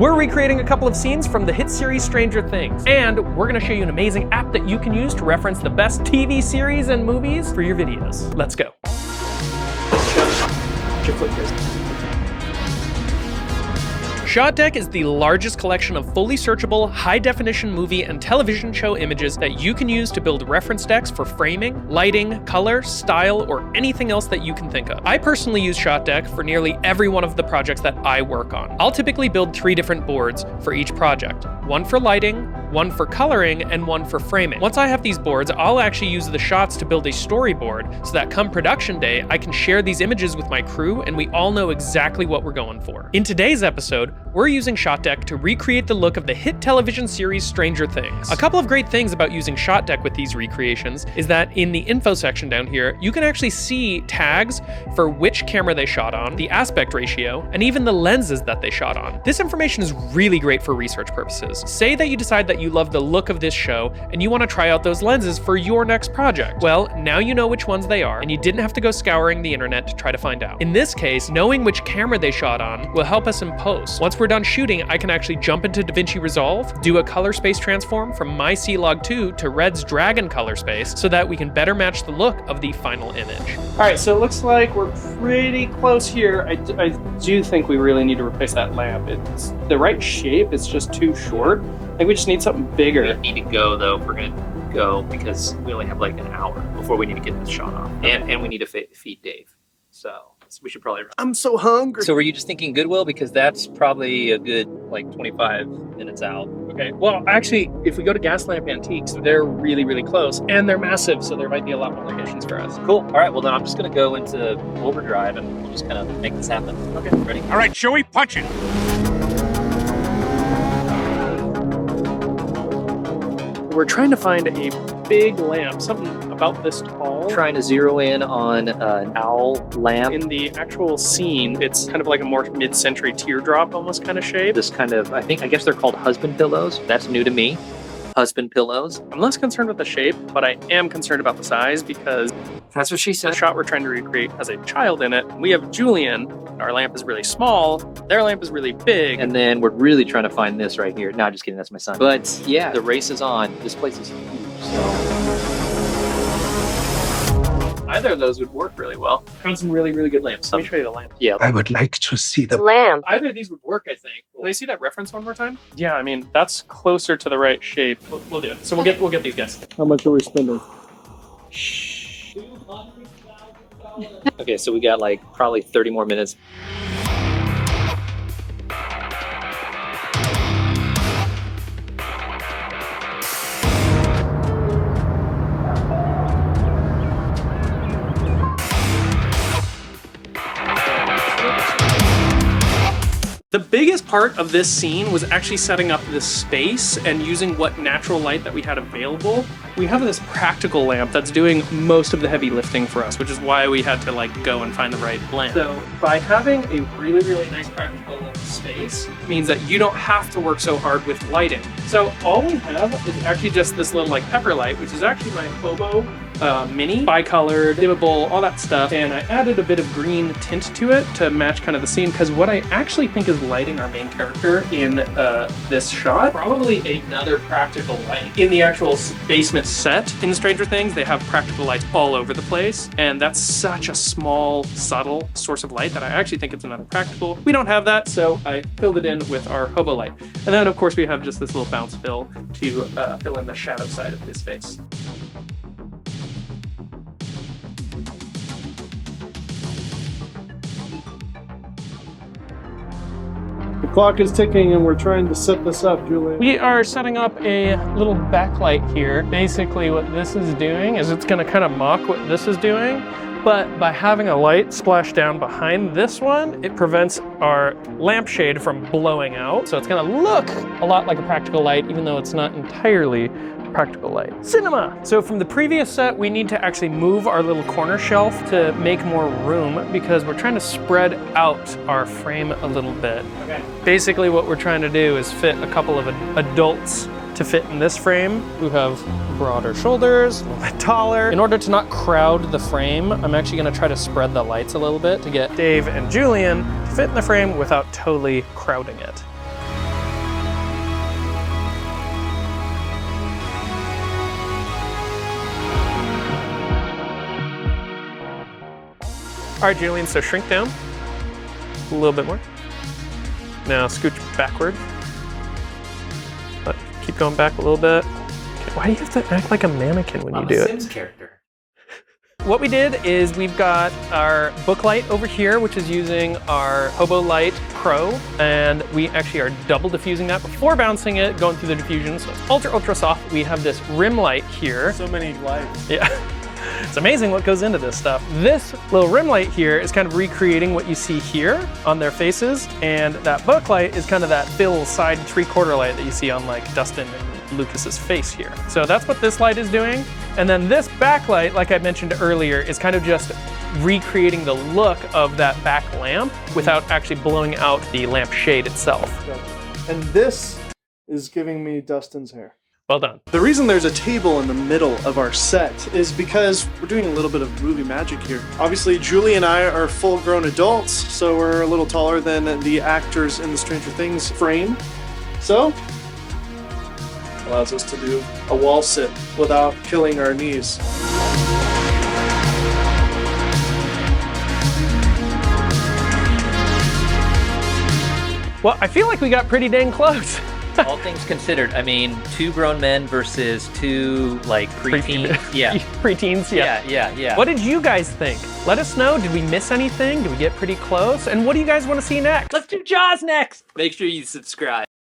We're recreating a couple of scenes from the hit series Stranger Things, and we're gonna show you an amazing app that you can use to reference the best TV series and movies for your videos. Let's go. ShotDeck is the largest collection of fully searchable, high-definition movie and television show images that you can use to build reference decks for framing, lighting, color, style, or anything else that you can think of. I personally use ShotDeck for nearly every one of the projects that I work on. I'll typically build 3 different boards for each project. One for lighting, one for coloring, and one for framing. Once I have these boards, I'll actually use the shots to build a storyboard so that come production day, I can share these images with my crew and we all know exactly what we're going for. In today's episode, we're using ShotDeck to recreate the look of the hit television series Stranger Things. A couple of great things about using ShotDeck with these recreations is that in the info section down here, you can actually see tags for which camera they shot on, the aspect ratio, and even the lenses that they shot on. This information is really great for research purposes. Say that you decide that you love the look of this show and you want to try out those lenses for your next project. Well, now you know which ones they are and you didn't have to go scouring the internet to try to find out. In this case, knowing which camera they shot on will help us in post. Once we're done shooting, I can actually jump into DaVinci Resolve, do a color space transform from my C-Log 2 to Red's Dragon color space so that we can better match the look of the final image. All right, so it looks like we're pretty close here. I do think we really need to replace that lamp. It's the right shape, it's just too short. I think we just need something bigger. We need to go though, if we're gonna go, because we only have like an hour before we need to get this shot off. And we need to feed Dave. So we should probably run. I'm so hungry. So were you just thinking Goodwill? Because that's probably a good like 25 minutes out. Okay, well actually, if we go to Gaslamp Antiques, they're really, really close and they're massive, so there might be a lot more locations for us. Cool, all right, well then I'm just gonna go into overdrive and we'll just kind of make this happen. Okay, ready? All right, Joey, punch it. We're trying to find a big lamp, something about this tall. Trying to zero in on an owl lamp. In the actual scene, it's kind of like a more mid-century teardrop almost kind of shape. This kind of, I guess they're called husband pillows. That's new to me. Husband pillows. I'm less concerned with the shape, but I am concerned about the size because That's what she the said. shot we're trying to recreate has a child in it. We have Julian. Our lamp is really small. Their lamp is really big. And then we're really trying to find this right here. No, just kidding, that's my son. But yeah, the race is on. This place is huge, so. Either of those would work really well. Found some really, really good lamps. Let me show you the lamp. Yeah. I would like to see the lamp. Either of these would work, I think. Will they see that reference one more time? Yeah, I mean, that's closer to the right shape. We'll do it. So we'll get these guys. How much are we spending? Okay, so we got like probably 30 more minutes. The biggest part of this scene was actually setting up this space and using what natural light that we had available. We have this practical lamp that's doing most of the heavy lifting for us, which is why we had to like go and find the right lamp. So by having a really, really nice practical space means that you don't have to work so hard with lighting. So all we have is actually just this little like pepper light, which is actually my Hobo Mini, bi-colored, dimmable, all that stuff. And I added a bit of green tint to it to match kind of the scene, because what I actually think is lighting our main character in this shot, probably another practical light. In the actual basement set in Stranger Things, they have practical lights all over the place, and that's such a small, subtle source of light that I actually think it's another practical. We don't have that, so I filled it in with our Hobo light. And then of course we have just this little bounce fill to fill in the shadow side of his face. The clock is ticking and we're trying to set this up, Julian. We are setting up a little backlight here. Basically what this is doing is it's gonna kind of mock what this is doing, but by having a light splash down behind this one, it prevents our lampshade from blowing out. So it's gonna look a lot like a practical light, even though it's not entirely practical light. Cinema! So from the previous set, we need to actually move our little corner shelf to make more room because we're trying to spread out our frame a little bit. Okay. Basically what we're trying to do is fit a couple of adults to fit in this frame who have broader shoulders, a little bit taller. In order to not crowd the frame, I'm actually gonna try to spread the lights a little bit to get Dave and Julian to fit in the frame without totally crowding it. All right, Julian, so shrink down a little bit more. Now scooch backward. Keep going back a little bit. Okay, why do you have to act like a mannequin when you do it? Sims character. What we did is we've got our book light over here, which is using our Hobo Light Pro, and we actually are double diffusing that before bouncing it, going through the diffusion, so it's ultra, ultra soft. We have this rim light here. So many lights. Yeah, it's amazing what goes into this stuff. This little rim light here is kind of recreating what you see here on their faces, and that book light is kind of that fill side 3/4 light that you see on like Dustin and Lucas's face here. So that's what this light is doing. And then this backlight, like I mentioned earlier, is kind of just recreating the look of that back lamp without actually blowing out the lamp shade itself. And this is giving me Dustin's hair. Well done. The reason there's a table in the middle of our set is because we're doing a little bit of movie magic here. Obviously, Julie and I are full-grown adults, so we're a little taller than the actors in the Stranger Things frame. So, allows us to do a wall sit without killing our knees. Well, I feel like we got pretty dang close. All things considered, I mean, 2 grown men versus 2 like preteens. Yeah. Preteens, yeah. Yeah. What did you guys think? Let us know. Did we miss anything? Did we get pretty close? And what do you guys want to see next? Let's do Jaws next. Make sure you subscribe.